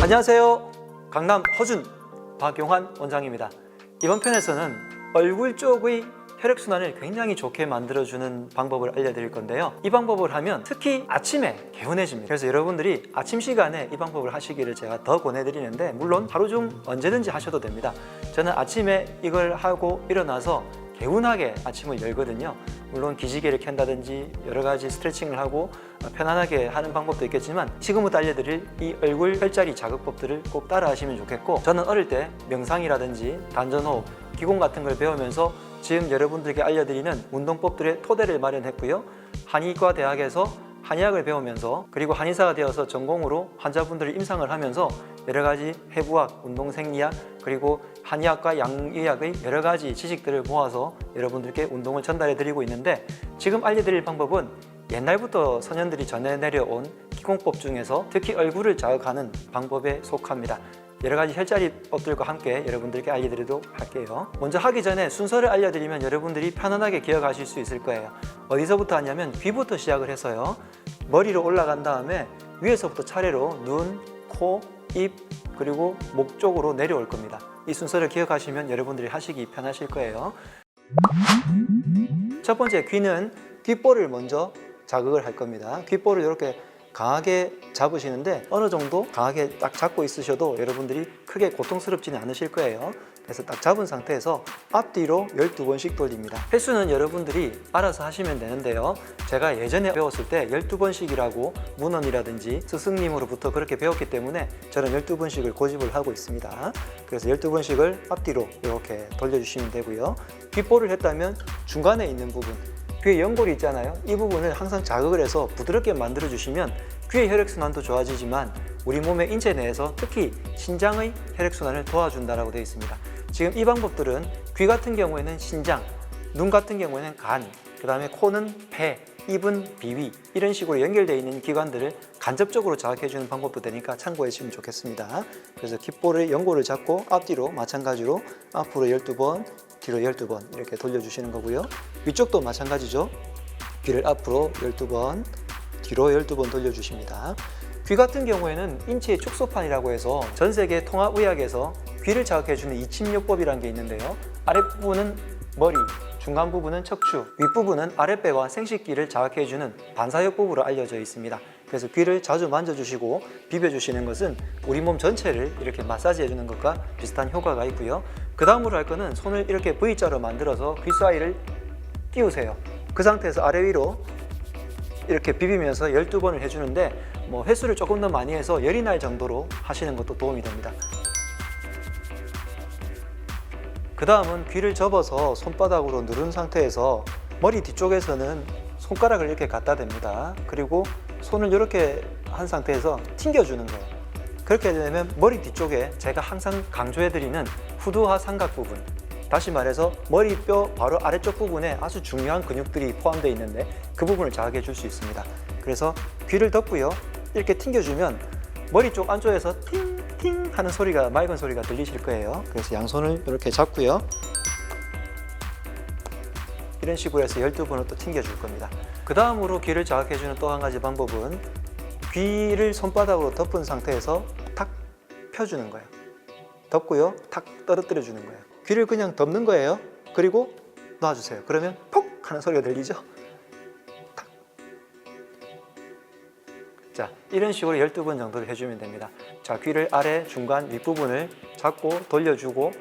안녕하세요. 강남 허준 박용환 원장입니다. 이번 편에서는 얼굴 쪽의 혈액순환을 굉장히 좋게 만들어주는 방법을 알려드릴 건데요. 이 방법을 하면 특히 아침에 개운해집니다. 그래서 여러분들이 아침 시간에 이 방법을 하시기를 제가 더 권해드리는데, 물론 하루 중 언제든지 하셔도 됩니다. 저는 아침에 이걸 하고 일어나서 개운하게 아침을 열거든요. 물론 기지개를 켠다든지 여러 가지 스트레칭을 하고 편안하게 하는 방법도 있겠지만, 지금부터 알려드릴 이 얼굴 혈자리 자극법들을 꼭 따라 하시면 좋겠고, 저는 어릴 때 명상이라든지 단전호흡, 기공 같은 걸 배우면서 지금 여러분들께 알려드리는 운동법들의 토대를 마련했고요. 한의과 대학에서 한의학을 배우면서, 그리고 한의사가 되어서 전공으로 환자분들을 임상을 하면서 여러 가지 해부학, 운동생리학, 그리고 한의학과 양의학의 여러 가지 지식들을 모아서 여러분들께 운동을 전달해 드리고 있는데, 지금 알려드릴 방법은 옛날부터 선현들이 전해 내려온 기공법 중에서 특히 얼굴을 자극하는 방법에 속합니다. 여러 가지 혈자리법들과 함께 여러분들께 알려드리도록 할게요. 먼저 하기 전에 순서를 알려드리면 여러분들이 편안하게 기억하실 수 있을 거예요. 어디서부터 하냐면 귀부터 시작을 해서요, 머리로 올라간 다음에 위에서부터 차례로 눈, 코, 입, 그리고 목 쪽으로 내려올 겁니다. 이 순서를 기억하시면 여러분들이 하시기 편하실 거예요. 첫 번째, 귀는 귓볼을 먼저 자극을 할 겁니다. 귓볼을 이렇게 강하게 잡으시는데, 어느 정도 강하게 딱 잡고 있으셔도 여러분들이 크게 고통스럽지는 않으실 거예요. 그래서 딱 잡은 상태에서 앞뒤로 12번씩 돌립니다. 횟수는 여러분들이 알아서 하시면 되는데요. 제가 예전에 배웠을 때 12번씩이라고 문헌이라든지 스승님으로부터 그렇게 배웠기 때문에 저는 12번씩을 고집을 하고 있습니다. 그래서 12번씩을 앞뒤로 이렇게 돌려주시면 되고요. 귓볼을 했다면 중간에 있는 부분, 귀에 연골이 있잖아요. 이 부분을 항상 자극을 해서 부드럽게 만들어 주시면 귀의 혈액순환도 좋아지지만 우리 몸의 인체 내에서 특히 신장의 혈액순환을 도와준다고 되어 있습니다. 지금 이 방법들은 귀 같은 경우에는 신장, 눈 같은 경우에는 간, 그 다음에 코는 폐, 입은 비위, 이런 식으로 연결되어 있는 기관들을 간접적으로 자극해 주는 방법도 되니까 참고해 주시면 좋겠습니다. 그래서 귓볼의 연골을 잡고 앞뒤로 마찬가지로 앞으로 12번, 뒤로 12번 이렇게 돌려주시는 거고요. 위쪽도 마찬가지죠. 귀를 앞으로 12번, 뒤로 12번 돌려주십니다. 귀 같은 경우에는 인체의 축소판이라고 해서 전 세계 통합의학에서 귀를 자극해주는 이침요법이라는 게 있는데요. 아랫부분은 머리, 중간 부분은 척추, 윗부분은 아랫배와 생식기를 자극해주는 반사요법으로 알려져 있습니다. 그래서 귀를 자주 만져주시고 비벼주시는 것은 우리 몸 전체를 이렇게 마사지해주는 것과 비슷한 효과가 있고요. 그 다음으로 할 거는 손을 이렇게 V자로 만들어서 귀 사이를 띄우세요. 그 상태에서 아래 위로 이렇게 비비면서 12번을 해주는데, 횟수를 조금 더 많이 해서 열이 날 정도로 하시는 것도 도움이 됩니다. 그 다음은 귀를 접어서 손바닥으로 누른 상태에서 머리 뒤쪽에서는 손가락을 이렇게 갖다 댑니다. 그리고 손을 이렇게 한 상태에서 튕겨주는 거예요. 그렇게 되면 머리 뒤쪽에 제가 항상 강조해드리는 후두하 삼각 부분, 다시 말해서 머리뼈 바로 아래쪽 부분에 아주 중요한 근육들이 포함되어 있는데 그 부분을 자극해 줄 수 있습니다. 그래서 귀를 덮고요, 이렇게 튕겨주면 머리 쪽 안쪽에서 팅팅 하는 소리가, 맑은 소리가 들리실 거예요. 그래서 양손을 이렇게 잡고요, 이런 식으로 해서 12번을 또 튕겨줄 겁니다. 그 다음으로 귀를 자극해주는 또 한 가지 방법은 귀를 손바닥으로 덮은 상태에서 탁 펴주는 거예요. 덮고요, 탁 떨어뜨려 주는 거예요. 귀를 그냥 덮는 거예요. 그리고 놔주세요. 그러면 퍽 하는 소리가 들리죠? 탁. 자, 이런 식으로 12번 정도를 해주면 됩니다. 자, 귀를 아래, 중간, 윗부분을 잡고 돌려주고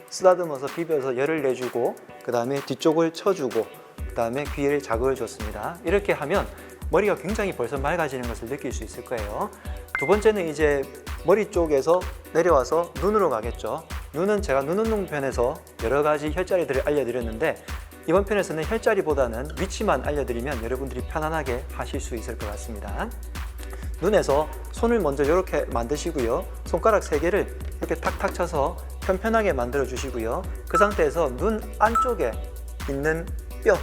쓰다듬어서 비벼서 열을 내주고, 그 다음에 뒤쪽을 쳐주고, 그 다음에 귀에 자극을 줬습니다. 이렇게 하면 머리가 굉장히 벌써 맑아지는 것을 느낄 수 있을 거예요. 두 번째는 이제 머리 쪽에서 내려와서 눈으로 가겠죠. 눈은 제가 눈 운동 편에서 여러 가지 혈자리들을 알려드렸는데, 이번 편에서는 혈자리보다는 위치만 알려드리면 여러분들이 편안하게 하실 수 있을 것 같습니다. 눈에서 손을 먼저 이렇게 만드시고요, 손가락 3개를 이렇게 탁탁 쳐서 편편하게 만들어 주시고요, 그 상태에서 눈 안쪽에 있는 뼈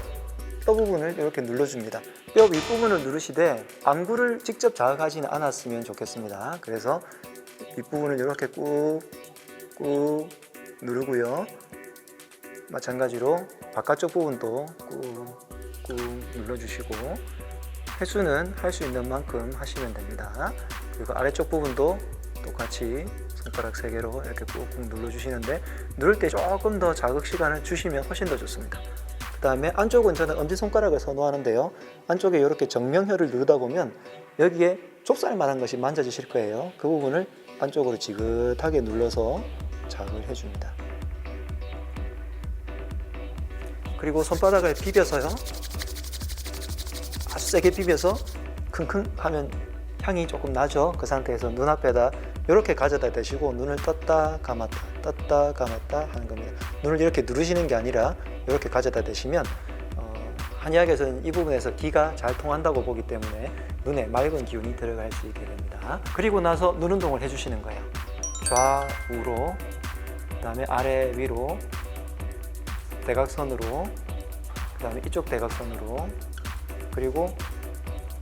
부분을 이렇게 눌러줍니다. 뼈 윗부분을 누르시되 안구를 직접 자극하지는 않았으면 좋겠습니다. 그래서 윗부분을 이렇게 꾹 누르고요, 마찬가지로 바깥쪽 부분도 꾹 눌러주시고, 횟수는 할 수 있는 만큼 하시면 됩니다. 그리고 아래쪽 부분도 똑같이 손가락 3개로 이렇게 꾹꾹 눌러주시는데 누를 때 조금 더 자극 시간을 주시면 훨씬 더 좋습니다. 그 다음에 안쪽은 저는 엄지손가락을 선호하는데요. 안쪽에 이렇게 정명혈을 누르다 보면 여기에 좁쌀만한 것이 만져지실 거예요. 그 부분을 안쪽으로 지긋하게 눌러서 자극을 해줍니다. 그리고 손바닥을 비벼서요. 아주 세게 비벼서 킁킁 하면 향이 조금 나죠. 그 상태에서 눈앞에다 이렇게 가져다 대시고 눈을 떴다 감았다 하는 겁니다. 눈을 이렇게 누르시는 게 아니라 이렇게 가져다 대시면 한의학에서는 이 부분에서 기가 잘 통한다고 보기 때문에 눈에 맑은 기운이 들어갈 수 있게 됩니다. 그리고 나서 눈 운동을 해주시는 거예요. 좌우로, 그 다음에 아래 위로, 대각선으로, 그 다음에 이쪽 대각선으로, 그리고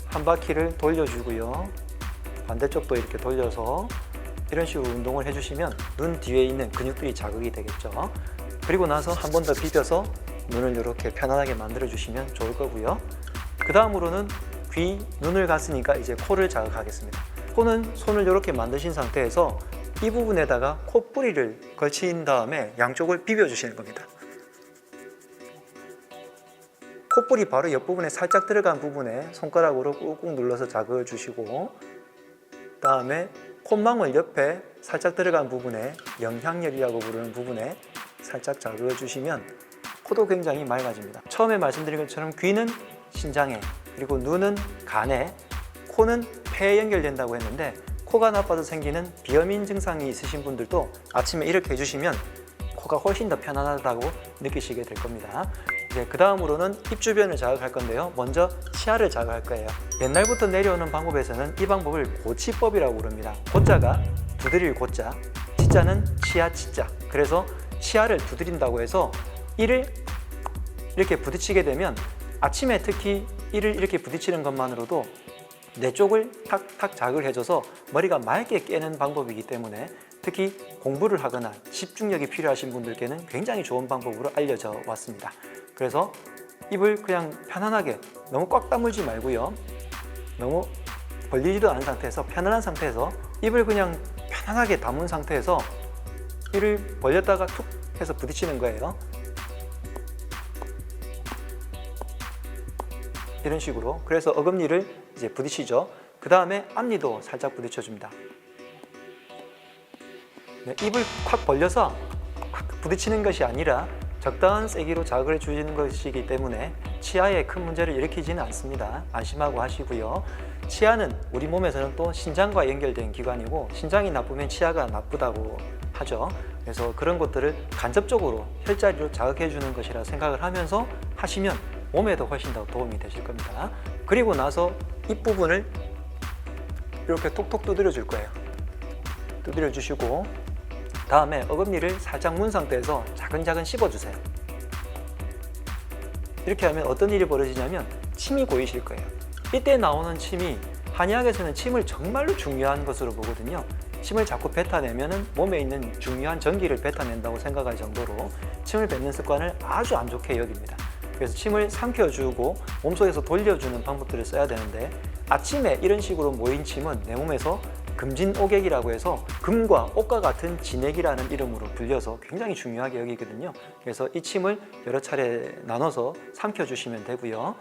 한 바퀴를 돌려주고요. 반대쪽도 이렇게 돌려서 이런 식으로 운동을 해주시면 눈 뒤에 있는 근육들이 자극이 되겠죠. 그리고 나서 한 번 더 비벼서 눈을 이렇게 편안하게 만들어 주시면 좋을 거고요. 그 다음으로는 귀, 눈을 갔으니까 이제 코를 자극하겠습니다. 코는 손을 이렇게 만드신 상태에서 이 부분에다가 콧뿌리를 걸친 다음에 양쪽을 비벼 주시는 겁니다. 콧불이 바로 옆부분에 살짝 들어간 부분에 손가락으로 꾹꾹 눌러서 자극을 주시고, 그 다음에 콧망울 옆에 살짝 들어간 부분에 영향열이라고 부르는 부분에 살짝 자극을 주시면 코도 굉장히 맑아집니다. 처음에 말씀드린 것처럼 귀는 신장에, 그리고 눈은 간에, 코는 폐에 연결된다고 했는데 코가 나빠서 생기는 비어민 증상이 있으신 분들도 아침에 이렇게 해주시면 코가 훨씬 더 편안하다고 느끼시게 될 겁니다. 이제 그 다음으로는 입 주변을 자극할 건데요. 먼저 치아를 자극할 거예요. 옛날부터 내려오는 방법에서는 이 방법을 고치법이라고 부릅니다. 고자가 두드릴 고자, 치자는 치아 치자. 그래서 치아를 두드린다고 해서 이를 이렇게 부딪히게 되면 아침에 특히 이를 이렇게 부딪히는 것만으로도 뇌 쪽을 탁탁 자극을 해줘서 머리가 맑게 깨는 방법이기 때문에 특히 공부를 하거나 집중력이 필요하신 분들께는 굉장히 좋은 방법으로 알려져 왔습니다. 그래서 입을 그냥 편안하게 너무 꽉 다물지 말고요. 너무 벌리지도 않은 상태에서 편안한 상태에서 입을 그냥 편안하게 다문 상태에서 이를 벌렸다가 툭 해서 부딪히는 거예요. 이런 식으로. 그래서 어금니를 이제 부딪히죠. 그 다음에 앞니도 살짝 부딪혀줍니다. 네, 입을 콱 벌려서 콱 부딪히는 것이 아니라 적당한 세기로 자극을 주시는 것이기 때문에 치아에 큰 문제를 일으키지는 않습니다. 안심하고 하시고요. 치아는 우리 몸에서는 또 신장과 연결된 기관이고 신장이 나쁘면 치아가 나쁘다고 하죠. 그래서 그런 것들을 간접적으로 혈자리로 자극해 주는 것이라 생각을 하면서 하시면 몸에도 훨씬 더 도움이 되실 겁니다. 그리고 나서 입부분을 이렇게 톡톡 두드려 줄 거예요. 두드려 주시고 다음에 어금니를 살짝 문 상태에서 차근차근 씹어주세요. 이렇게 하면 어떤 일이 벌어지냐면 침이 고이실 거예요. 이때 나오는 침이 한의학에서는 침을 정말로 중요한 것으로 보거든요. 침을 자꾸 뱉어내면 몸에 있는 중요한 전기를 뱉어낸다고 생각할 정도로 침을 뱉는 습관을 아주 안 좋게 여깁니다. 그래서 침을 삼켜주고 몸속에서 돌려주는 방법들을 써야 되는데 아침에 이런 식으로 모인 침은 내 몸에서 금진옥액이라고 해서 금과 옥과 같은 진액이라는 이름으로 불려서 굉장히 중요하게 여기거든요. 그래서 이 침을 여러 차례 나눠서 삼켜주시면 되고요.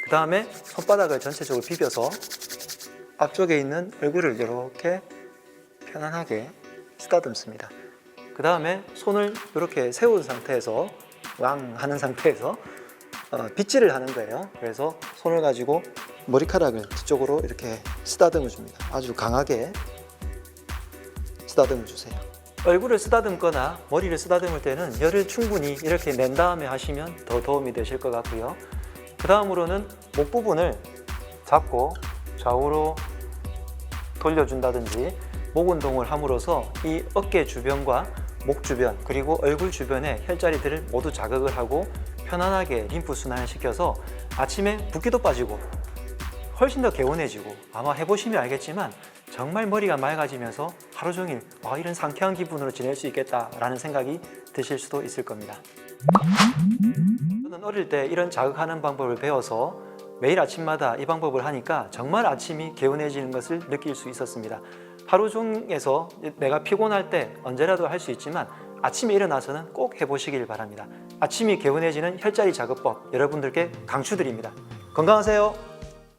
그 다음에 손바닥을 전체적으로 비벼서 앞쪽에 있는 얼굴을 이렇게 편안하게 쓰다듬습니다. 그 다음에 손을 이렇게 세운 상태에서 왕 하는 상태에서 빗질을 하는 거예요. 그래서 손을 가지고 머리카락을 뒤쪽으로 이렇게 쓰다듬어 줍니다. 아주 강하게 쓰다듬어 주세요. 얼굴을 쓰다듬거나 머리를 쓰다듬을 때는 열을 충분히 이렇게 낸 다음에 하시면 더 도움이 되실 것 같고요. 그 다음으로는 목 부분을 잡고 좌우로 돌려준다든지 목 운동을 함으로써 이 어깨 주변과 목 주변 그리고 얼굴 주변의 혈자리들을 모두 자극을 하고 편안하게 림프 순환을 시켜서 아침에 붓기도 빠지고 훨씬 더 개운해지고 아마 해보시면 알겠지만 정말 머리가 맑아지면서 하루 종일 이런 상쾌한 기분으로 지낼 수 있겠다라는 생각이 드실 수도 있을 겁니다. 저는 어릴 때 이런 자극하는 방법을 배워서 매일 아침마다 이 방법을 하니까 정말 아침이 개운해지는 것을 느낄 수 있었습니다. 하루 중에서 내가 피곤할 때 언제라도 할 수 있지만 아침에 일어나서는 꼭 해보시길 바랍니다. 아침이 개운해지는 혈자리 작업법 여러분들께 강추드립니다. 건강하세요.